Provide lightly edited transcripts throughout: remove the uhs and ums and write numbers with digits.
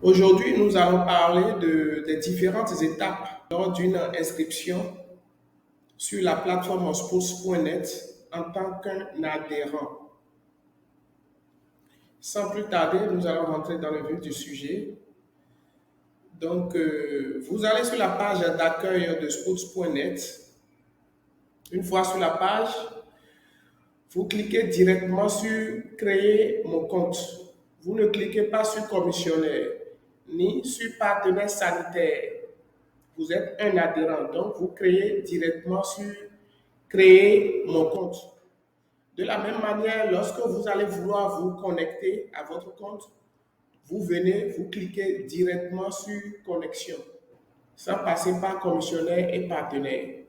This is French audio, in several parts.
Aujourd'hui, nous allons parler des différentes étapes lors d'une inscription sur la plateforme sports.net en tant qu'un adhérent. Sans plus tarder, nous allons rentrer dans le vif du sujet. Donc, vous allez sur la page d'accueil de sports.net. Une fois sur la page, vous cliquez directement sur Créer mon compte. Vous ne cliquez pas sur commissionnaire ni sur partenaire sanitaire. Vous êtes un adhérent, donc vous créez directement sur Créer mon compte. De la même manière, lorsque vous allez vouloir vous connecter à votre compte, vous venez, vous cliquez directement sur Connexion, sans passer par commissionnaire et partenaire.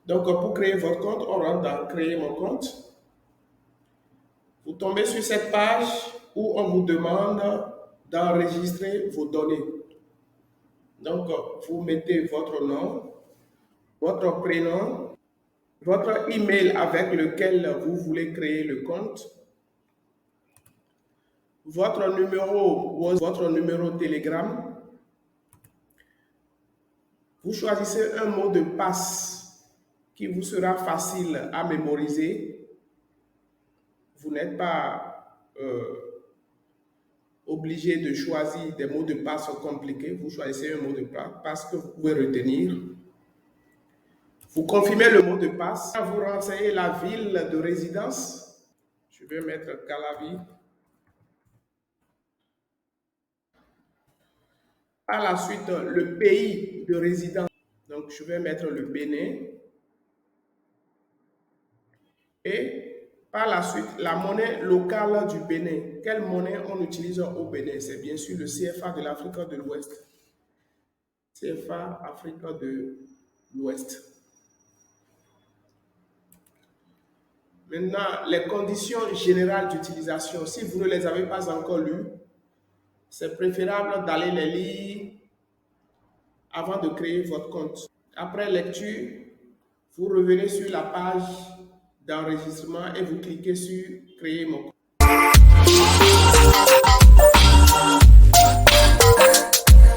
Donc, pour créer votre compte, on rentre dans Créer mon compte. Vous tombez sur cette page où on vous demande d'enregistrer vos données. Donc, vous mettez votre nom, votre prénom, votre email avec lequel vous voulez créer le compte, votre numéro Telegram. Vous choisissez un mot de passe qui vous sera facile à mémoriser. Vous n'êtes pas obligé de choisir des mots de passe compliqués. Vous choisissez un mot de passe que vous pouvez retenir. Vous confirmez le mot de passe. Vous renseignez la ville de résidence. Je vais mettre Calavi. Par la suite, le pays de résidence. Donc, je vais mettre le Bénin. Et par la suite, la monnaie locale du Bénin. Quelle monnaie on utilise au Bénin? C'est bien sûr le CFA de l'Afrique de l'Ouest. CFA Afrique de l'Ouest. Maintenant, les conditions générales d'utilisation. Si vous ne les avez pas encore lues, c'est préférable d'aller les lire avant de créer votre compte. Après lecture, vous revenez sur la page d'enregistrement et vous cliquez sur Créer mon compte.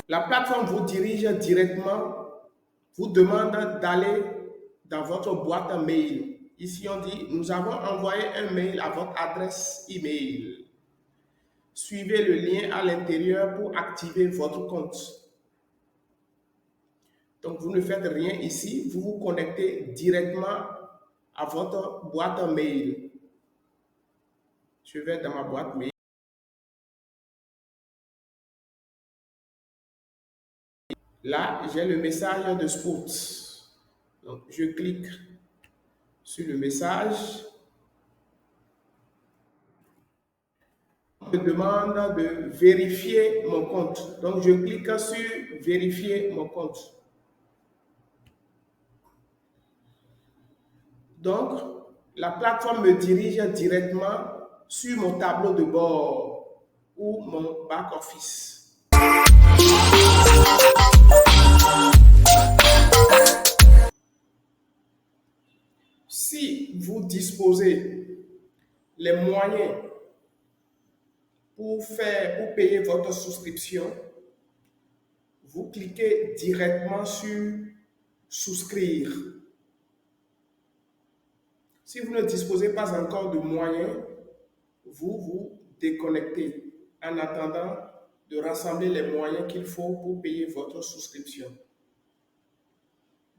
La plateforme vous dirige directement, vous demande d'aller dans votre boîte mail. Ici, on dit, nous avons envoyé un mail à votre adresse email. Suivez le lien à l'intérieur pour activer votre compte. Donc, vous ne faites rien ici, vous vous connectez directement à votre boîte mail. Je vais dans ma boîte mail. Là, j'ai le message de Sports. Donc, je clique sur le message. On me demande de vérifier mon compte. Donc, je clique sur Vérifier mon compte. Donc, la plateforme me dirige directement sur mon tableau de bord ou mon back-office. Si vous disposez les moyens pour payer votre souscription, vous cliquez directement sur Souscrire. Si vous ne disposez pas encore de moyens, vous vous déconnectez en attendant de rassembler les moyens qu'il faut pour payer votre souscription.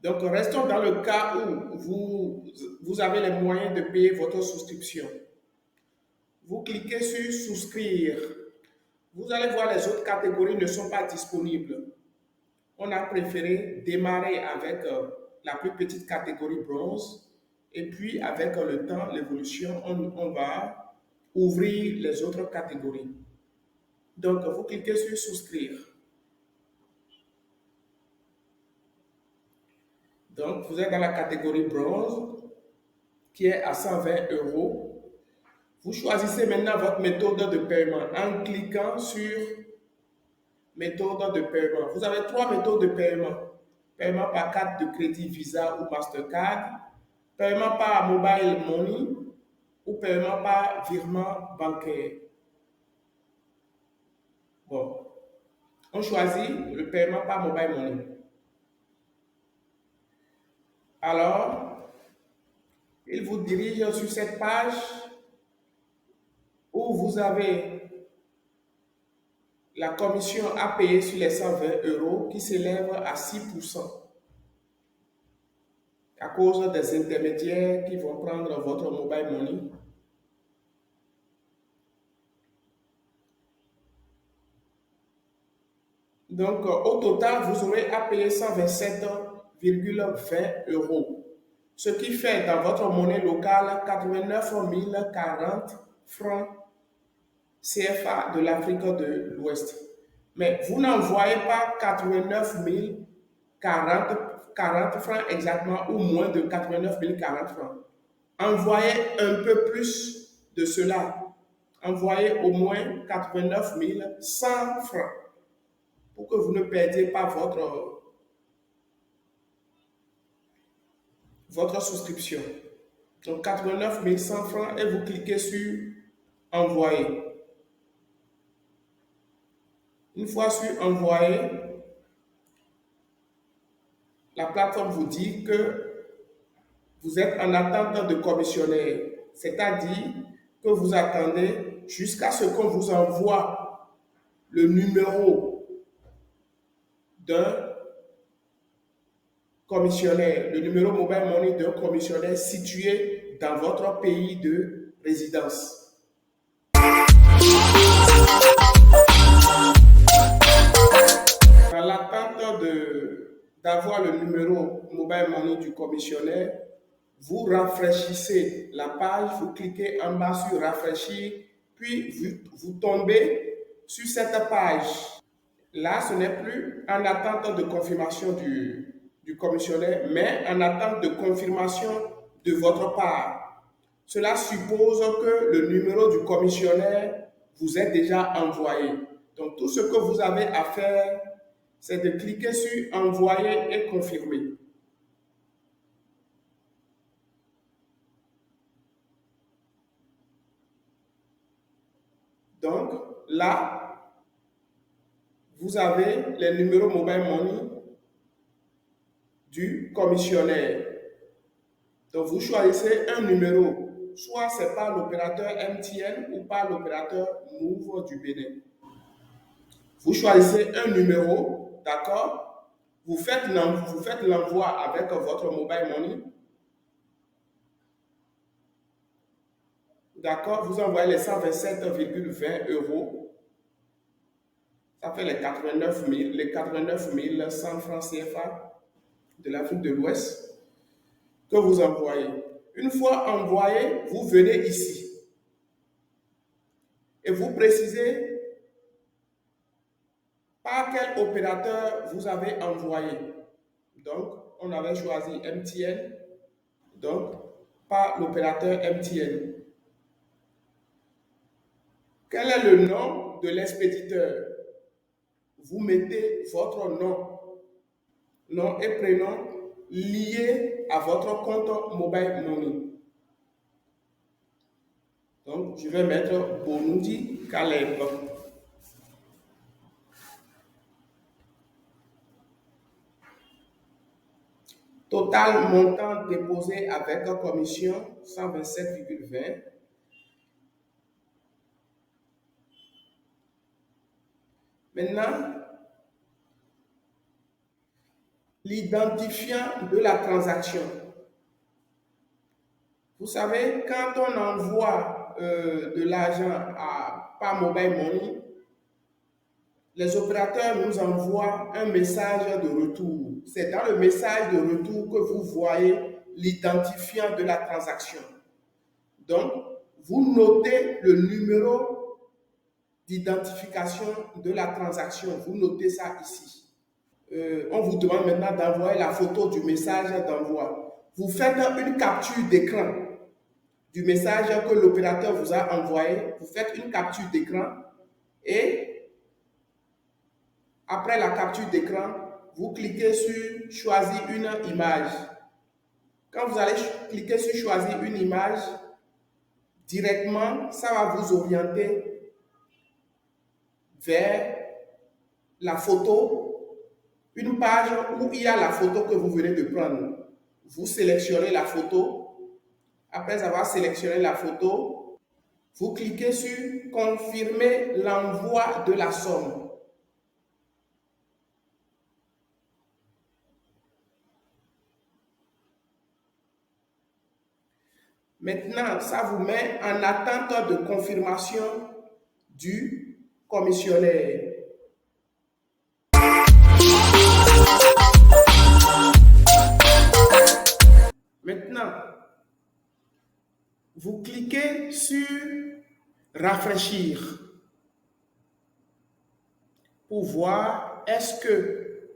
Donc, restons dans le cas où vous avez les moyens de payer votre souscription. Vous cliquez sur Souscrire. Vous allez voir les autres catégories ne sont pas disponibles. On a préféré démarrer avec la plus petite catégorie bronze et puis avec le temps, l'évolution, on va ouvrir les autres catégories. Donc, vous cliquez sur Souscrire. Donc, vous êtes dans la catégorie bronze qui est à 120 €. Vous choisissez maintenant votre méthode de paiement en cliquant sur méthode de paiement. Vous avez 3 méthodes de paiement. Paiement par carte de crédit Visa ou Mastercard, paiement par mobile money ou paiement par virement bancaire. Bon, On choisit le paiement par mobile money. Alors, il vous dirige sur cette page où vous avez la commission à payer sur les 120 euros qui s'élève à 6% à cause des intermédiaires qui vont prendre votre mobile money. Donc, au total, vous aurez à payer 127,20 euros, ce qui fait dans votre monnaie locale 89 040 francs CFA de l'Afrique de l'Ouest. Mais vous n'envoyez pas 89 40 francs exactement ou moins de 89 040 francs. Envoyez un peu plus de cela. Envoyez au moins 89 100 francs pour que vous ne perdiez pas votre souscription. Donc 89 100 francs et vous cliquez sur envoyer. Une fois sur envoyer, la plateforme vous dit que vous êtes en attente de commissionnaire, c'est-à-dire que vous attendez jusqu'à ce qu'on vous envoie le numéro d'un commissionnaire, le numéro mobile money d'un commissionnaire situé dans votre pays de résidence. Dans l'attente d'avoir le numéro mobile money du commissionnaire, vous rafraîchissez la page, vous cliquez en bas sur rafraîchir, puis vous tombez sur cette page. Là, ce n'est plus en attente de confirmation du commissionnaire, mais en attente de confirmation de votre part. Cela suppose que le numéro du commissionnaire vous est déjà envoyé. Donc, tout ce que vous avez à faire, c'est de cliquer sur envoyer et confirmer. Donc, là, vous avez les numéros mobile money du commissionnaire. Donc, vous choisissez un numéro, soit c'est par l'opérateur MTN ou par l'opérateur Move du Bénin. Vous choisissez un numéro, d'accord? Vous faites l'envoi avec votre mobile money. D'accord? Vous envoyez les 127,20 euros. Ça fait les 89 100 francs CFA de l'Afrique de l'Ouest que vous envoyez. Une fois envoyé, vous venez ici et vous précisez par quel opérateur vous avez envoyé. Donc, on avait choisi MTN, donc par l'opérateur MTN. Quel est le nom de l'expéditeur? Vous mettez votre nom et prénom liés à votre compte mobile money. Donc, je vais mettre Bonundi Caleb. Total montant déposé avec commission 127,20. Maintenant, l'identifiant de la transaction. Vous savez, quand on envoie de l'argent par mobile money, les opérateurs nous envoient un message de retour. C'est dans le message de retour que vous voyez l'identifiant de la transaction. Donc, vous notez le numéro d'identification de la transaction. Vous notez ça ici. On vous demande maintenant d'envoyer la photo du message d'envoi. Vous faites une capture d'écran du message que l'opérateur vous a envoyé. Vous faites une capture d'écran et après la capture d'écran, vous cliquez sur choisir une image. Quand vous allez cliquer sur choisir une image, directement, ça va vous orienter vers la photo, une page où il y a la photo que vous venez de prendre. Vous sélectionnez la photo. Après avoir sélectionné la photo, vous cliquez sur confirmer l'envoi de la somme. Maintenant, ça vous met en attente de confirmation du commissionnaire. Maintenant, vous cliquez sur rafraîchir pour voir est-ce que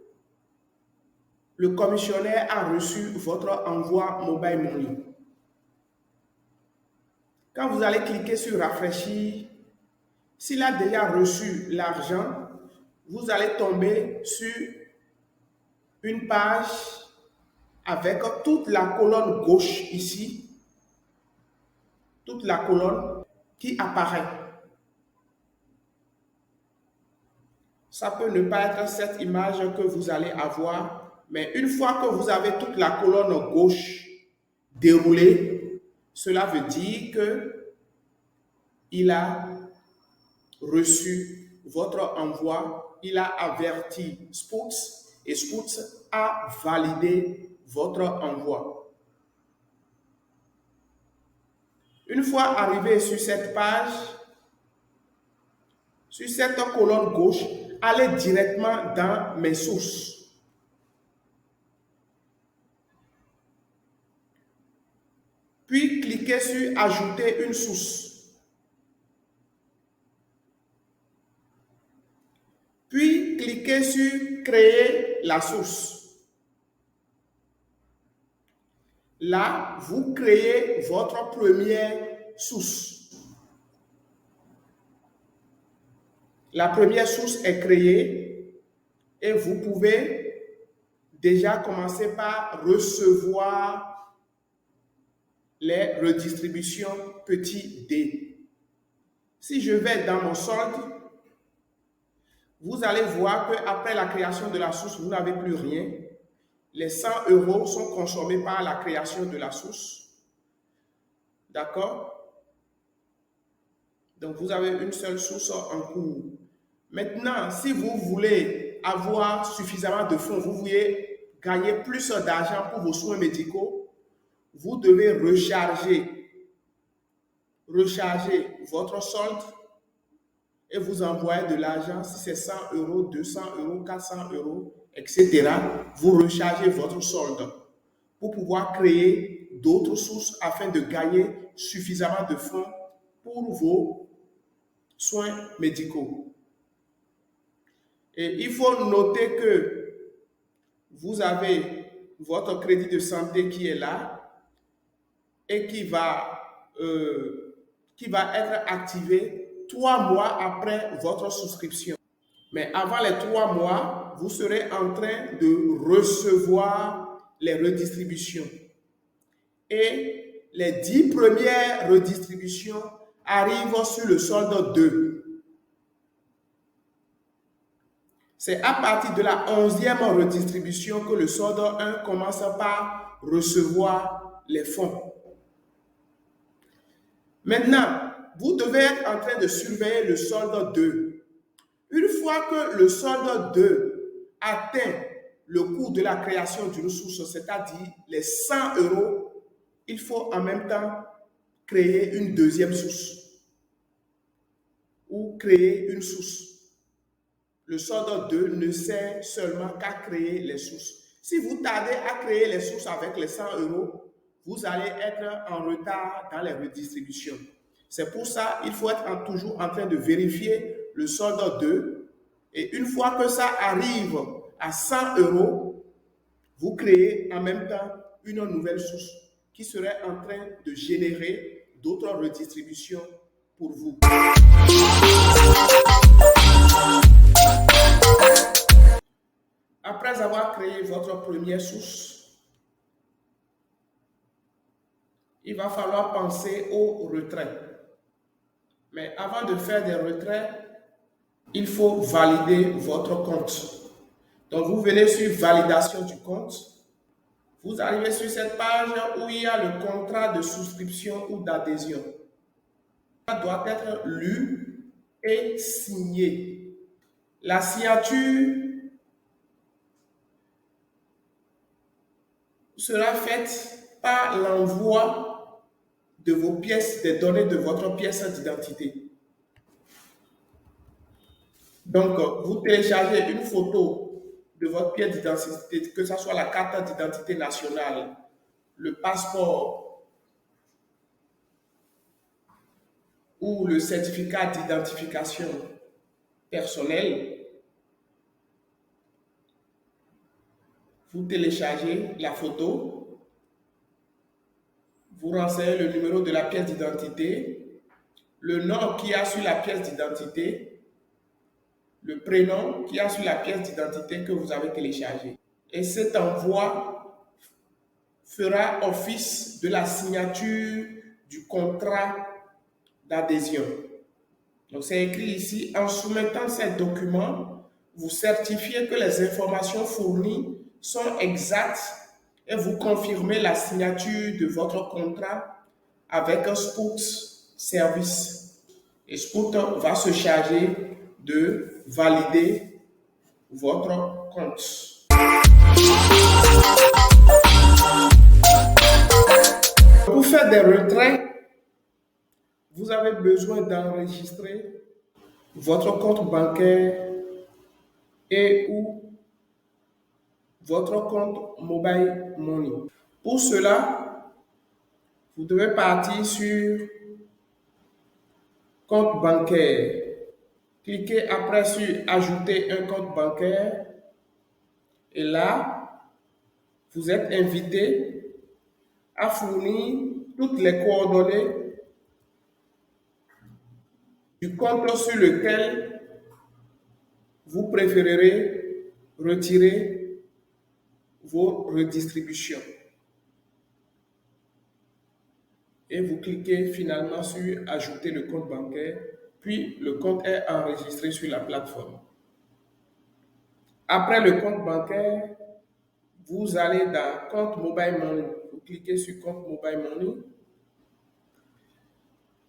le commissionnaire a reçu votre envoi Mobile Money. Quand vous allez cliquer sur rafraîchir, s'il a déjà reçu l'argent, vous allez tomber sur une page avec toute la colonne gauche ici, toute la colonne qui apparaît. Ça peut ne pas être cette image que vous allez avoir, mais une fois que vous avez toute la colonne gauche déroulée, cela veut dire qu'il a reçu votre envoi, il a averti Spoots et Spoots a validé votre envoi. Une fois arrivé sur cette page, sur cette colonne gauche, allez directement dans mes sources. Puis cliquez sur ajouter une source. Puis cliquez sur créer la source. Là, vous créez votre première source. La première source est créée et vous pouvez déjà commencer par recevoir les redistributions petit d. Si je vais dans mon solde, vous allez voir qu'après la création de la source, vous n'avez plus rien. Les 100 € sont consommés par la création de la source. D'accord? Donc, vous avez une seule source en cours. Maintenant, si vous voulez avoir suffisamment de fonds, vous voulez gagner plus d'argent pour vos soins médicaux, vous devez recharger votre solde et vous envoyer de l'argent, si c'est 100 €, 200 €, 400 €, etc. Vous rechargez votre solde pour pouvoir créer d'autres sources afin de gagner suffisamment de fonds pour vos soins médicaux. Et il faut noter que vous avez votre crédit de santé qui est là et qui va être activé 3 mois après votre souscription. Mais avant les 3 mois, vous serez en train de recevoir les redistributions. Et les 10 premières redistributions arrivent sur le solde 2. C'est à partir de la 11e redistribution que le solde 1 commence par recevoir les fonds. Maintenant, vous devez être en train de surveiller le solde 2. Une fois que le solde 2 atteint le coût de la création d'une source, c'est-à-dire les 100 €, il faut en même temps créer une deuxième source ou créer une source. Le solde 2 ne sert seulement qu'à créer les sources. Si vous tardez à créer les sources avec les 100 €, vous allez être en retard dans les redistributions. C'est pour ça qu'il faut être toujours en train de vérifier le solde 2. Et une fois que ça arrive à 100 €, vous créez en même temps une nouvelle source qui serait en train de générer d'autres redistributions pour vous. Après avoir créé votre première source, il va falloir penser au retrait. Mais avant de faire des retraits, il faut valider votre compte. Donc, vous venez sur validation du compte. Vous arrivez sur cette page où il y a le contrat de souscription ou d'adhésion. Ça doit être lu et signé. La signature sera faite par l'envoi de vos pièces, des données de votre pièce d'identité. Donc, vous téléchargez une photo de votre pièce d'identité, que ce soit la carte d'identité nationale, le passeport ou le certificat d'identification personnelle. Vous téléchargez la photo, vous renseignez le numéro de la pièce d'identité, le nom qu'il y a sur la pièce d'identité, le prénom qu'il y a sur la pièce d'identité que vous avez téléchargée. Et cet envoi fera office de la signature du contrat d'adhésion. Donc c'est écrit ici, en soumettant ces documents, vous certifiez que les informations fournies sont exactes et vous confirmez la signature de votre contrat avec un Spout Service. Et Spout va se charger de valider votre compte. Pour faire des retraits, vous avez besoin d'enregistrer votre compte bancaire et ou votre compte Mobile Money. Pour cela, vous devez partir sur compte bancaire. Cliquez après sur ajouter un compte bancaire et là, vous êtes invité à fournir toutes les coordonnées du compte sur lequel vous préférerez retirer vos redistributions. Et vous cliquez finalement sur ajouter le compte bancaire, puis le compte est enregistré sur la plateforme. Après le compte bancaire, vous allez dans compte Mobile Money. Vous cliquez sur compte Mobile Money.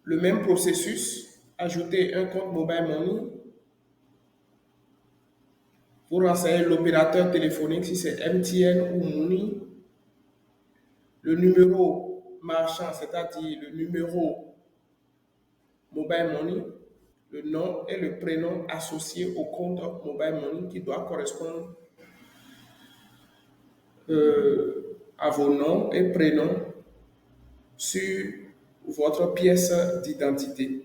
Le même processus, ajouter un compte Mobile Money. Vous renseignez l'opérateur téléphonique si c'est MTN ou Money. Le numéro marchand, c'est-à-dire le numéro Mobile Money, le nom et le prénom associés au compte Mobile Money qui doit correspondre à vos noms et prénoms sur votre pièce d'identité.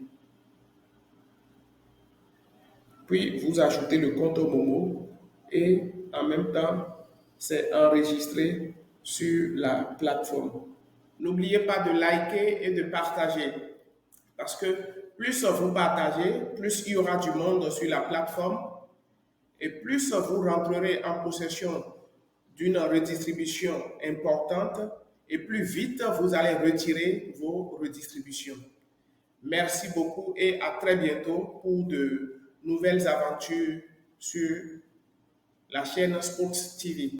Puis vous ajoutez le compte Momo et en même temps, c'est enregistré sur la plateforme. N'oubliez pas de liker et de partager parce que plus vous partagez, plus il y aura du monde sur la plateforme et plus vous rentrerez en possession d'une redistribution importante et plus vite vous allez retirer vos redistributions. Merci beaucoup et à très bientôt pour de nouvelles aventures sur la chaîne Sports TV.